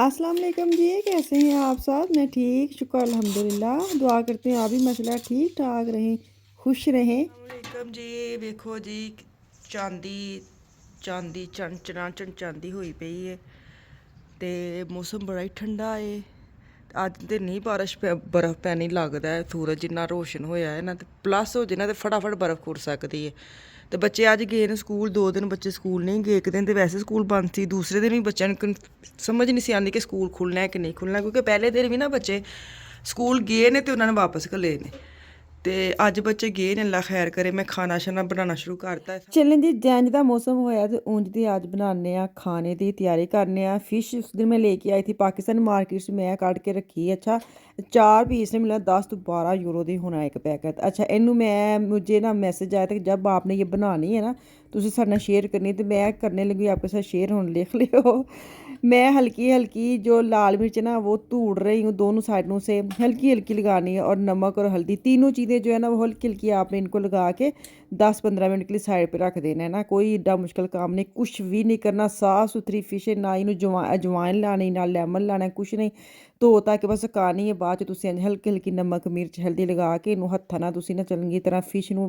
अस्सलाम वालेकुम जी, कैसे हैं आप सब? मैं ठीक, शुक्र अल्हम्दुलिल्लाह। दुआ करते हैं आप भी माशाल्लाह ठीक-ठाक रहें, खुश रहें। वालेकुम जी। ਵੇਖੋ ਜੀ ਚਾਂਦੀ ਚਾਂਦੀ ਚਣ ਚਾਂਦੀ ਹੋਈ ਪਈ ਏ ਤੇ ਮੌਸਮ ਬੜਾ ਹੀ ਠੰਡਾ ਏ। ਅੱਜ ਤੇ ਨਹੀਂ ਬਰਫ਼ ਪੈਣੀ ਲੱਗਦਾ ਹੈ। ਸੂਰਜ ਜਿੰਨਾ ਰੋਸ਼ਨ ਹੋਇਆ ਹੈ ਨਾ ਤੇ ਪਲੱਸ ਹੋ ਜੇ ਨਾ ਤੇ ਫਟਾਫਟ ਬਰਫ਼ ਖੁਰ ਸਕਦੀ ਹੈ। ਤੇ ਬੱਚੇ ਅੱਜ ਗਏ ਨੇ ਸਕੂਲ। 2 ਦਿਨ ਬੱਚੇ ਸਕੂਲ ਨਹੀਂ ਗਏ। ਇੱਕ ਦਿਨ ਤੇ ਵੈਸੇ ਸਕੂਲ ਬੰਦ ਸੀ, ਦੂਸਰੇ ਦਿਨ ਵੀ ਬੱਚਿਆਂ ਨੂੰ ਸਮਝ ਨਹੀਂ ਸੀ ਆਉਂਦੀ ਕਿ ਸਕੂਲ ਖੁੱਲ੍ਹਣਾ ਹੈ ਕਿ ਨਹੀਂ ਖੁੱਲ੍ਹਣਾ, ਕਿਉਂਕਿ ਪਹਿਲੇ ਦਿਨ ਵੀ ਨਾ ਬੱਚੇ ਸਕੂਲ ਗਏ ਨੇ ਤੇ ਉਹਨਾਂ ਨੇ ਵਾਪਸ ਘੱਲੇ ਨੇ। ਤੇ ਅੱਜ ਬੱਚੇ ਗਏ ਨੇ, ਅੱਲਾ ਖੈਰ ਕਰੇ। मैं खाना शाना बनाना शुरू करता है। चलें जी, जंज दा मौसम होया ते ਉਂਝ ਦੀ ਅੱਜ ਬਣਾਉਂਦੇ ਆ ਖਾਣੇ ਦੀ ਤਿਆਰੀ ਕਰਨੇ ਆ। ਫਿਸ਼ ਉਸ ਦਿਨ ਮੈਂ ਲੈ ਕੇ ਆਈ थी पाकिस्तान मार्केट से, मैं ਕੱਢ ਕੇ ਰੱਖੀ। अच्छा 4 पीस ने मिला, 10 ਤੋਂ 12 यूरो ਦੀ ਹੋਣਾ ਇੱਕ ਪੈਕਟ। अच्छा ਇਹਨੂੰ मैं मुझे ना मैसेज आया था कि जब आपने ये बनानी है ना ਤੁਸੀਂ ਸਾਡੇ ਨਾਲ शेयर करनी, तो मैं करने लगी आपके साथ शेयर। होने लिख लियो। मैं हल्की हल्की जो लाल मिर्च ना वो तोड़ रही हूँ दोनों साइडों से, हल्की हल्की लगानी है। और नमक और हल्दी तीनों चीज़ें जो है ना वो हल्की हल्की आपने इनको लगा के 10-15 मिनट के लिए साइड पे रख देना है ना। कोई एडा मुश्किल काम नहीं, कुछ भी नहीं करना। साफ़ सुथरी फिश है ना, इनू अजवाइन लानी ना लेमन लाना, कुछ नहीं। ਧੋ ਧਾ ਕੇ ਬਸ ਸੁਕਾਉਣੀ ਹੈ। ਬਾਅਦ 'ਚ ਤੁਸੀਂ ਇੰਝ ਹਲਕੀ ਹਲਕੀ ਨਮਕ ਮਿਰਚ ਹਲਦੀ ਲਗਾ ਕੇ ਇਹਨੂੰ ਹੱਥਾਂ ਨਾਲ ਤੁਸੀਂ ਨਾ ਚੰਗੀ ਤਰ੍ਹਾਂ ਫਿਸ਼ ਨੂੰ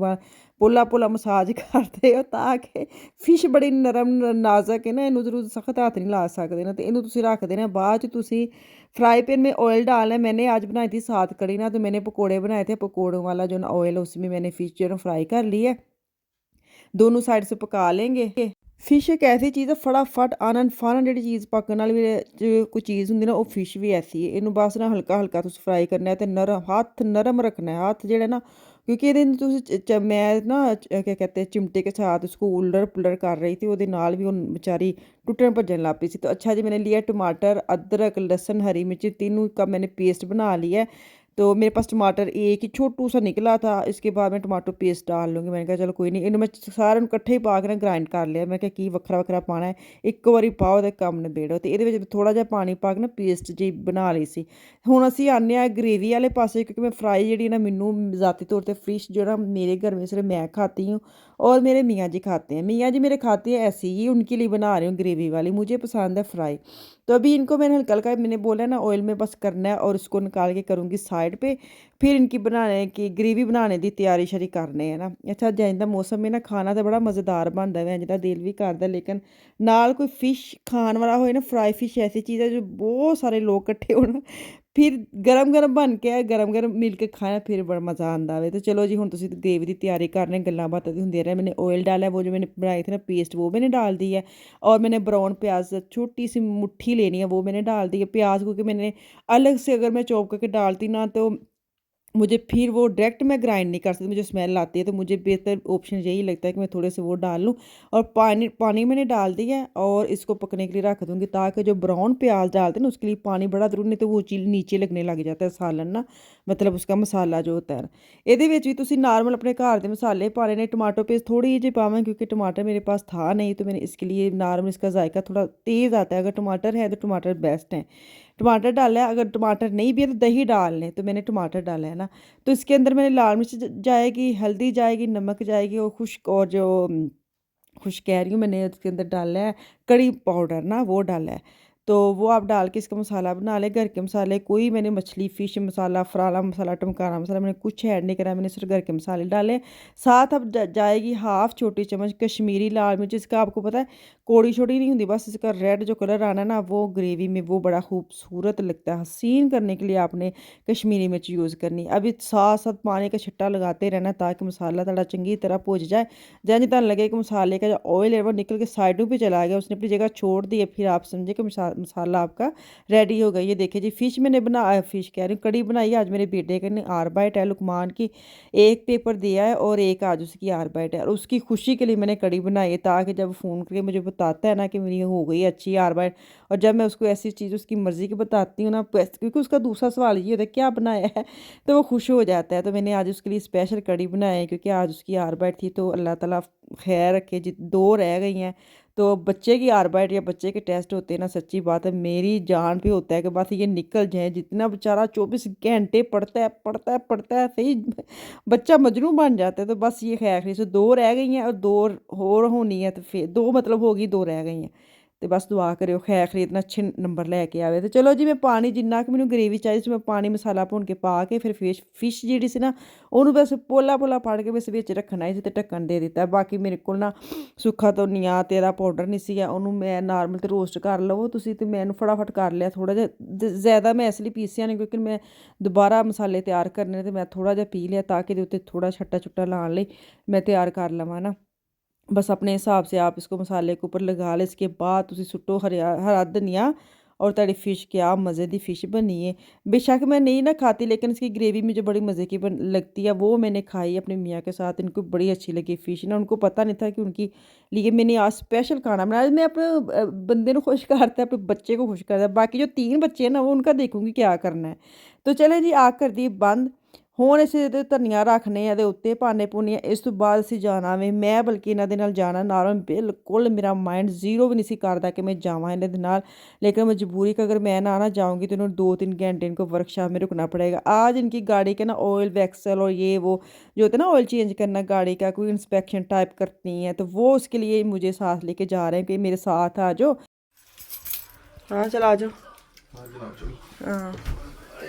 ਪੋਲਾ ਪੋਲਾ ਮਸਾਜ ਕਰਦੇ ਹੋ ਤਾਂ ਕਿ ਫਿਸ਼ ਬੜੀ ਨਰਮ ਨਾਜ਼ੁਕ ਹੈ ਨਾ, ਇਹਨੂੰ ਜ਼ਰੂਰ ਸਖਤ ਹੱਥ ਨਹੀਂ ਲਾ ਸਕਦੇ ਨਾ। ਤੇ ਇਹਨੂੰ ਤੁਸੀਂ ਰੱਖ ਦੇਣਾ। बाद ਤੁਸੀਂ फ्राई पैन में ऑयल डालना है। मैंने आज बनाई थी 7 कड़ी ना, तो मैंने पकोड़े बनाए थे। पकोड़ों वाला जो ना ऑयल उसमें मैंने फिश जो है फ्राई कर ली है। दोनों साइड से पका लेंगे। फिश एक ऐसी चीज़ है फटाफट आनन फानन ਜਿਹੜੀ ਚੀਜ਼ ਪੱਕਣ ਵਾਲੀ ਵੀ ਕੋਈ ਚੀਜ਼ ਹੁੰਦੀ ਨਾ, ਉਹ ਫਿਸ਼ ਵੀ ਐਸੀ ਹੈ। ਇਹਨੂੰ ਬਸ ਨਾ ਹਲਕਾ ਹਲਕਾ ਤੁਸੀਂ ਫਰਾਈ ਕਰਨਾ ਹੈ ਤੇ ਨਰਮ ਰੱਖਣਾ है हथ ਜਿਹੜਾ ना, क्योंकि ਇਹਦੇ ਨੂੰ ਤੁਸੀਂ मैं ना क्या कहते हैं चिमटे के साथ उसको उलट पुलट कर रही थी। ਉਹਦੇ ਨਾਲ ਵੀ ਉਹ बेचारी टूटन भजन लग पई सी। तो अच्छा जी मैंने लिया टमाटर अदरक लहसुन हरी मिर्च तीनों का मैंने पेस्ट बना लिया है। तो मेरे पास टमाटर एक ही छोटू सा निकला था। इसके बाद मैं टमाटो पेस्ट डाल लूँगी। मैंने कहा चलो कोई नहीं, इन्हें मैं सारे ਨੂੰ ਇਕੱਠੇ ਹੀ ਪਾ ਕੇ ਨਾ ਗ੍ਰਾਈਂਡ ਕਰ ਲਿਆ। ਮੈਂ ਕਿਹਾ ਕੀ ਵੱਖਰਾ ਵੱਖਰਾ ਪਾਉਣਾ ਹੈ, ਇੱਕ ਵਾਰੀ ਪਾਓ ਤੇ ਕੰਮ ਨਿਬੇੜੋ। ਤੇ ਇਹਦੇ ਵਿੱਚ ਥੋੜ੍ਹਾ ਜਿਹਾ ਪਾਣੀ ਪਾ ਕੇ ਨਾ ਪੇਸਟ ਜਿਹੀ ਬਣਾ ਲਈ ਸੀ। ਹੁਣ ਅਸੀਂ ਆਉਂਦੇ ਹਾਂ ग्रेवी वाले पासे, क्योंकि मैं फ्राई जी ना मैनू ज़ाती तौर पर फिश जो ना मेरे घर में सिर्फ मैं खाती हूँ और मेरे मियाँ जी खाते हैं। मियाँ जी मेरे खाते हैं ऐसी ही, उनके लिए बना रही हूँ ग्रेवी वाली, मुझे पसंद है फ्राई। तो अभी इनको मैंने हल्का हल्का मैंने बोला ना ऑयल में बस करना है और उसको निकाल के करूँगी साइड पे। फिर इनकी बनाने की ग्रेवी बनाने की तैयारी शरी करने है ना। अच्छा जैन का मौसम में ना खाना तो बड़ा मज़ेदार बनता है, इंज दा दिल भी करता, लेकिन नाल कोई फिश खाने वाला होए ना, फ्राई फिश ऐसी चीज़ है जो बहुत सारे लोग इकट्ठे होना फिर गरम गरम बन के गरम गरम मिल के खाना फिर बड़ा मज़ा आता है। तो चलो जी, हुण तुसीं ग्रेवी की तैयारी करने गल्लां बातां होंदियां रह। मैंने ऑयल डाला है, वो जो मैंने बनाई थी ना पेस्ट वो मैंने डाल दी है। और मैंने ब्राउन प्याज छोटी सी मुट्ठी लेनी है, वो मैंने डाल दी है। प्याज क्योंकि मैंने अलग से अगर मैं चॉप करके डालती ना तो मुझे फिर वो डायरेक्ट मैं ग्राइंड नहीं कर सकती, मुझे स्मेल आती है। तो मुझे बेहतर ऑप्शन यही लगता है कि मैं थोड़े से वो डाल लूँ। और पानी पानी मैंने डाल दिया है और इसको पकने के लिए रख दूँगी, ताकि जो ब्राउन प्याज डालते हैं ना उसके लिए पानी बड़ा ज़रूरी, नहीं तो वो चीज़ नीचे लगने लग जाता है सालन ना, मतलब उसका मसाला जो होता है। ਇਹਦੇ ਵਿੱਚ ਵੀ ਤੁਸੀਂ नॉर्मल अपने घर के मसाले पाने ने। टमाटो पेस्ट थोड़ी जी पावें क्योंकि टमाटर मेरे पास था नहीं, तो मैंने इसके लिए नॉर्मल, इसका जायका थोड़ा तेज़ आता है। अगर टमाटर है तो टमाटर बेस्ट है, टमाटर डाला है। अगर टमाटर नहीं भी है तो दही डाल लें। तो मैंने टमाटर डाला है ना। तो इसके अंदर मैंने लाल मिर्च जाएगी, हल्दी जाएगी, नमक जाएगी और खुश्क, और जो खुश्क कह रही हूँ, मैंने इसके अंदर डाला है कड़ी पाउडर ना, वो डाला है। तो वो आप डाल के इसका मसाला बना लें, घर के मसाले। कोई मैंने मछली फ़िश मसाला, फ़राला मसाला, टमकाना मसाला मैंने कुछ ऐड नहीं करा, मैंने सिर्फ घर के मसाले डाले। साथ अब जाएगी हाफ़ छोटी चम्मच कश्मीरी लाल मिर्च। इसका आपको पता है कौड़ी छोड़ी नहीं होती, बस इसका रेड जो कलर आना ना वो ग्रेवी में वो बड़ा खूबसूरत लगता है। हसीन करने के लिए आपने कश्मीरी मिर्च यूज़ करनी। अभी साथ साथ पानी का छट्टा लगाते रहना ताकि मसाला थोड़ा चंगी तरह भुज जाए। जैसे तो लगे कि मसाले का जो ऑयल है वो निकल के साइडों पे चला गया, उसने अपनी जगह छोड़ दी है, फिर आप समझे कि मसाला आपका रेडी हो गया। ये देखिए जी, फ़िश मैंने फ़िश कह रही हूँ कड़ी बनाई है। आज मेरे बेटे के ने आरबाइट है, लुकमान की एक पेपर दिया है और एक आज उसकी आरबाइट है। और उसकी खुशी के लिए मैंने कड़ी बनाई है, ताकि जब फ़ोन करके मुझे बताता है ना कि मेरी हो गई अच्छी आरबाइट, और जब मैं उसको ऐसी चीज़ उसकी मर्ज़ी की बताती हूँ ना, क्योंकि उसका दूसरा सवाल ये होता है क्या बनाया है, तो वो खुश हो जाता है। तो मैंने आज उसके लिए स्पेशल कड़ी बनाई है, क्योंकि आज उसकी आरबाइट थी। तो अल्लाह ताला खैर रखे जी, 2 रह गई हैं। तो बच्चे की आरबाइट या बच्चे के टेस्ट होते हैं ना, सच्ची बात है मेरी जान पे होता है कि बस ये निकल जाए। जितना बेचारा 24 घंटे पढ़ता है पढ़ता है पढ़ता है, सही बच्चा मजनू बन जाता है। तो बस ये खैर से 2 रह गई हैं और 2 और होनी है, तो फिर 2 मतलब होगी, 2 रह गई हैं। ਤੇ ਬਸ ਦੁਆ ਕਰਿਓ ਖੈਰ ਖਰੀਦ ਨਾਲ ਅੱਛੇ ਨੰਬਰ ਲੈ ਕੇ ਆਵੇ। ਤੇ ਚਲੋ ਜੀ, ਮੈਂ ਪਾਣੀ ਜਿੰਨਾ ਕਿ ਮੈਨੂੰ ਗ੍ਰੇਵੀ ਚਾਹੀਦੀ ਸੀ ਮੈਂ ਪਾਣੀ ਮਸਾਲਾ ਭੁੰਨ ਕੇ ਪਾ ਕੇ ਫਿਰ ਫਿਸ਼ ਜਿਹੜੀ ਸੀ ਨਾ ਉਹਨੂੰ ਬਸ ਪੋਲਾ ਫੜ ਕੇ ਬਸ ਵਿੱਚ ਰੱਖਣਾ ਹੀ ਸੀ ਤੇ ਢੱਕਣ ਦੇ ਦਿੱਤਾ। ਬਾਕੀ ਮੇਰੇ ਕੋਲ ਨਾ ਸੁੱਖਾ ਧਨੀਆ ਤੇ ਇਹਦਾ ਪਾਊਡਰ ਨਹੀਂ ਸੀਗਾ, ਉਹਨੂੰ ਮੈਂ ਨਾਰਮਲ ਤੇ ਰੋਸਟ ਕਰ ਲਵੋ ਤੁਸੀਂ, ਤੇ ਮੈਂ ਇਹਨੂੰ ਫਟਾਫਟ ਕਰ ਲਿਆ ਥੋੜ੍ਹਾ ਜਿਹਾ ਜ਼ਿਆਦਾ ਮੈਂ ਇਸ ਲਈ ਪੀਸਿਆ ਨਹੀਂ ਕਿਉਂਕਿ ਮੈਂ ਦੁਬਾਰਾ ਮਸਾਲੇ ਤਿਆਰ ਕਰਨੇ ਤੇ ਮੈਂ ਥੋੜ੍ਹਾ ਜਿਹਾ ਪੀ ਲਿਆ ਤਾਂ ਕਿ ਇਹਦੇ ਉੱਤੇ ਥੋੜਾ ਛੱਟਾ ਛੁੱਟਾ ਲਾਉਣ ਲਈ मैं तैयार कर लवां ना। बस अपने हिसाब से आप इसको मसाले के ऊपर लगा लें। इसके बाद तुसी सुट्टो हरा धनिया और ताड़ी फ़िश क्या मज़े की फ़िश बनी है। बेशक मैं नहीं ना खाती लेकिन इसकी ग्रेवी मुझे बड़ी मज़े की लगती है, वो मैंने खाई अपने मियाँ के साथ, इनको बड़ी अच्छी लगी फ़िश ना। उनको पता नहीं था कि उनकी लिए मैंने आज स्पेशल खाना बनाया। मैं अपने बंदे को खुश करता है, अपने बच्चे को खुश करता है, बाकी जो 3 बच्चे हैं ना वो उनका देखूँगी क्या करना है। तो चले जी आग कर दी बंद। ਹੁਣ ਅਸੀਂ ਇਹਦੇ ਧਨੀਆ ਰੱਖਨੇ ਆ, ਇਹਦੇ ਉੱਤੇ ਪਾਣੇ ਪੂਣੇ। ਇਸ ਤੋਂ ਬਾਅਦ ਅਸੀਂ ਜਾਣਾ ਵੇ, ਮੈਂ ਬਲਕਿ ਇਹਨਾਂ ਦੇ ਨਾਲ ਜਾਣਾ ਨਾਲ, ਬਿਲਕੁਲ ਮੇਰਾ ਮਾइंड ਜ਼ੀਰੋ ਵੀ ਨਹੀਂ ਸੀ ਕਰਦਾ ਕਿ मैं जावा ਇਹਨਾਂ ਦੇ ਨਾਲ, लेकिन मजबूरी का अगर मैं ना जाऊँगी तो इन्होंने 2-3 घंटे इनको वर्कशॉप में रुकना पड़ेगा। आज इनकी गाड़ी के ना ऑयल वैक्सल और ये वो जो होता है ना ऑयल चेंज करना गाड़ी का, कोई इंस्पेक्शन टाइप करनी है, तो वो उसके लिए मुझे साथ लेके जा रहे हैं कि मेरे साथ आ जाओ। हाँ चल आ जाओ। हाँ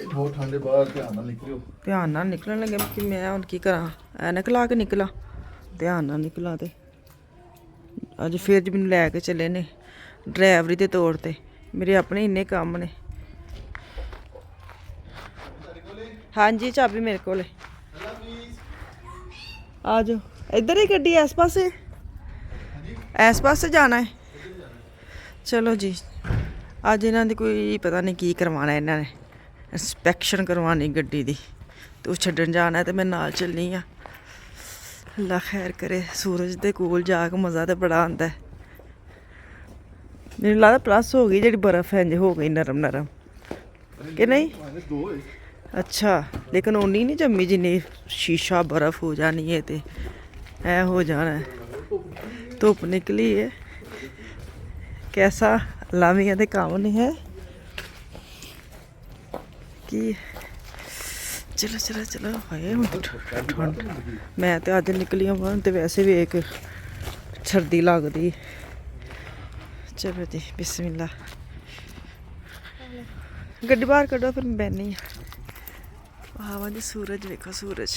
बहुत ठंडे बाहर ध्यान ना निकलियो, ਧਿਆਨ ਨਾਲ ਨਿਕਲਣ ਲੱਗੇ ਕਿ ਮੈਂ ਹੁਣ ਕੀ ਕਰਾਂ, ਐਨਕ ਲਾ ਕੇ ਨਿਕਲਾਂ, ਧਿਆਨ ਨਾਲ ਨਿਕਲਾਂ। ਤੇ ਅੱਜ ਫਿਰ ਜੀ ਮੈਨੂੰ ਲੈ ਕੇ ਚੱਲੇ ਨੇ ਡਰਾਈਵਰੀ ਦੇ ਤੌਰ ਤੇ, ਮੇਰੇ ਆਪਣੇ ਇੰਨੇ ਕੰਮ ਨੇ। ਹਾਂਜੀ ਚਾਬੀ ਮੇਰੇ ਕੋਲ ਆ ਜਾਓ। ਇੱਧਰ ਹੀ ਗੱਡੀ ਇਸ ਪਾਸੇ ਜਾਣਾ ਹੈ। ਚਲੋ ਜੀ, ਅੱਜ ਇਹਨਾਂ ਦੀ ਕੋਈ ਪਤਾ ਨਹੀਂ ਕੀ ਕਰਵਾਉਣਾ ਇਹਨਾਂ ਨੇ, इंस्पैक्शन करवानी गड्डी दी, तो छड्डन जाना है तो मैं नाल चलनी हाँ। अल्लाह खैर करे, सूरज दे कोल जाके मज़ा तो बड़ा आंदा है। मेरे लगदा प्लस हो गई जी बर्फ़ है, इंज हो गई नरम नरम कि नहीं? अच्छा, लेकिन उन्नी नहीं जम्मी जिन्नी शीशा बर्फ़ हो जानी है तो ऐ हो जाना है। धुप्प निकली है, कैसा लामिया दे काम नहीं है कि चलो चलो चलो। हाए ठंड, मैं तो अज निकली आवां तो वैसे भी एक सर्दी लगती। चलो जी बिस्मिल्लाह, गड्डी बाहर कड्डो फिर मैं बहनी आवां जी। सूरज वेखो, सूरज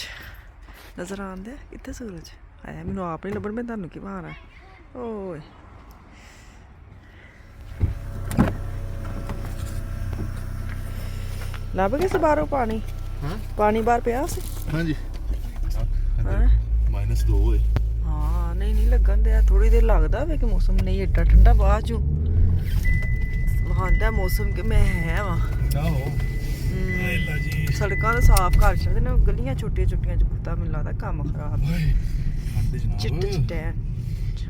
नज़र आंदा कित्थे सूरज आया, मैनू आप नहीं लभण, मैं तुहानू की बहाना है। ओए ਲੱਭ ਗਏ ਸੀ ਬਾਹਰੋਂ ਪਾਣੀ? ਹਾਂ ਪਾਣੀ ਬਾਹਰ ਪਿਆ ਸੀ। ਹਾਂਜੀ ਹਾਂ -2 ਹੋਏ। ਹਾਂ ਨਹੀਂ ਲੱਗਣ ਦਿਆ, ਥੋੜੀ ਦੇਰ ਲੱਗਦਾ ਵੇ ਕਿ ਮੌਸਮ ਨਹੀਂ ਏਡਾ ਠੰਡਾ ਬਾਅਦ ਚੋਂ ਵਹਾਂਦਾ ਮੌਸਮ ਕਿ ਮੈਂ ਹੈ ਵਾ। ਆਹੋ ਅੱਲਾ ਜੀ, ਸੜਕਾਂ ਤਾਂ ਸਾਫ਼ ਕਰ ਛੱਡਦੇ ਨੇ, ਗਲੀਆਂ ਛੋਟੀਆਂ ਛੋਟੀਆਂ ਚ ਬੁੱਤਾ, ਮੈਨੂੰ ਲੱਗਦਾ ਕੰਮ ਖਰਾਬ। ਚਿੱਟੇ ਚਿੱਟੈਨ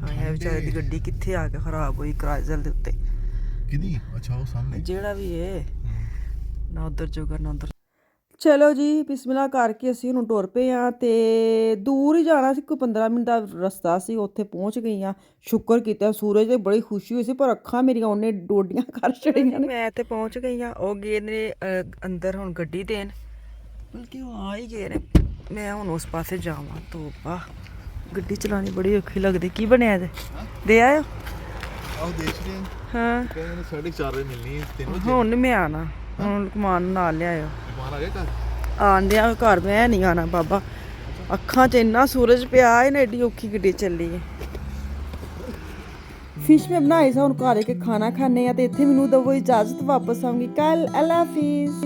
ਆਇਆ ਵਿਚਾਰੇ ਦੀ ਗੱਡੀ ਕਿੱਥੇ ਆ ਕੇ ਖਰਾਬ ਹੋਈ ਕਰਾਜ਼ਲ ਦੇ ਉੱਤੇ। ਕਿਹਦੀ? ਅੱਛਾ ਉਹ ਸਾਹਮਣੇ ਜਿਹੜਾ ਵੀ ਏ ਨਾ ਉਧਰ ਜੋਗਾ ਨਾ ਉਧਰ। ਚਲੋ ਜੀ ਬਿਸਮਿਲ੍ਲਾ ਕਰਕੇ ਅਸੀਂ ਹੁਣ ਟੁਰ ਪਏ ਹਾਂ ਤੇ ਦੂਰ ਹੀ ਜਾਣਾ ਸੀ, ਕੋਈ 15 ਮਿੰਟ ਦਾ ਰਸਤਾ ਸੀ, ਉੱਥੇ ਪਹੁੰਚ ਗਈਆਂ। ਸ਼ੁਕਰ ਕੀਤਾ ਸੂਰਜ ਤੇ, ਬੜੀ ਖੁਸ਼ੀ ਹੋਈ ਸੀ, ਪਰ ਅੱਖਾਂ ਮੇਰੀਆਂ ਉਹਨੇ ਡੋਡੀਆਂ ਕਰ ਛੜੀਆਂ ਨੇ। ਮੈਂ ਤੇ ਪਹੁੰਚ ਗਈ ਹਾਂ, ਉਹ ਗਏ ਨੇ ਅੰਦਰ ਹੁਣ ਗੱਡੀ ਦੇਣ, ਬਲਕਿ ਉਹ ਆ ਹੀ ਗਏ ਨੇ। ਮੈਂ ਹੁਣ ਉਸ ਪਾਸੇ ਜਾਵਾਂ। ਤੋਬਾ, ਗੱਡੀ ਚਲਾਉਣੀ ਬੜੀ ਔਖੀ ਲੱਗਦੀ। ਕੀ ਬਣਿਆ ਜੇ ਦੇ ਆਇਓ? ਆਹ ਦੇਖ ਰਹੇ ਹਾਂ ਕਹਿੰਦੇ 4:30 ਵਜੇ ਮਿਲਣੀ ਹੈ 3 ਵਜੇ। ਹੁਣ ਨਹੀਂ ਮੈਂ ਆਉਣਾ, ਹੁਣ ਕਮਾਨ ਨੂੰ ਨਾਲ ਲਿਆਇਓ। ਕਮਾਨ ਆ ਗਿਆ ਘਰ? ਆਂਦਿਆਂ ਘਰ ਮੈਂ ਨਹੀਂ ਆਣਾ ਬਾਬਾ, ਅੱਖਾਂ 'ਚ ਇੰਨਾ ਸੂਰਜ ਪਿਆ ਇਹਨੇ, ਐਡੀ ਔਖੀ ਗੱਡੀ ਚੱਲੀ ਹੈ। ਫਿਸ਼ ਮੈਂ ਬਣਾਈ ਸੀ, ਹੁਣ ਘਰ ਆ ਕੇ ਖਾਣਾ ਖਾਣੇ ਆ ਤੇ ਇੱਥੇ ਮੈਨੂੰ ਦਵੋ ਇਜਾਜ਼ਤ, ਵਾਪਸ ਆਉਂਗੀ ਕੱਲ। ਅੱਲਾ ਹਾਫਿਜ਼।